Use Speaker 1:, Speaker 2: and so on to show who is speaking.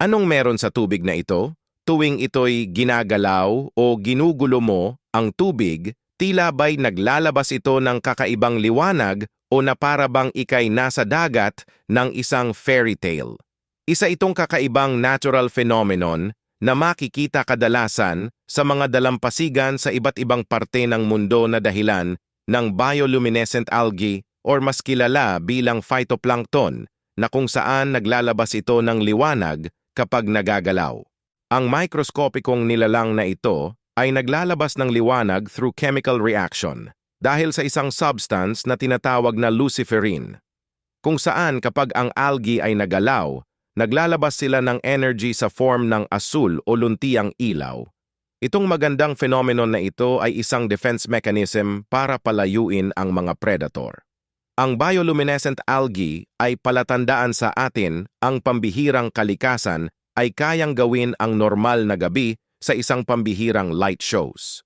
Speaker 1: Anong meron sa tubig na ito? Tuwing ito'y ginagalaw o ginugulo mo ang tubig, tila ba'y naglalabas ito ng kakaibang liwanag o na para bang ika'y nasa dagat ng isang fairy tale. Isa itong kakaibang natural phenomenon na makikita kadalasan sa mga dalampasigan sa iba't ibang parte ng mundo na dahilan ng bioluminescent algae or mas kilala bilang phytoplankton na kung saan naglalabas ito ng liwanag kapag nagagalaw. Ang mikroskopikong nilalang na ito ay naglalabas ng liwanag through chemical reaction dahil sa isang substance na tinatawag na luciferin, kung saan kapag ang algae ay nagalaw, naglalabas sila ng energy sa form ng asul o luntiang ilaw. Itong magandang phenomenon na ito ay isang defense mechanism para palayuin ang mga predator. Ang bioluminescent algae ay palatandaan sa atin ang pambihirang kalikasan ay kayang gawin ang normal na gabi sa isang pambihirang light shows.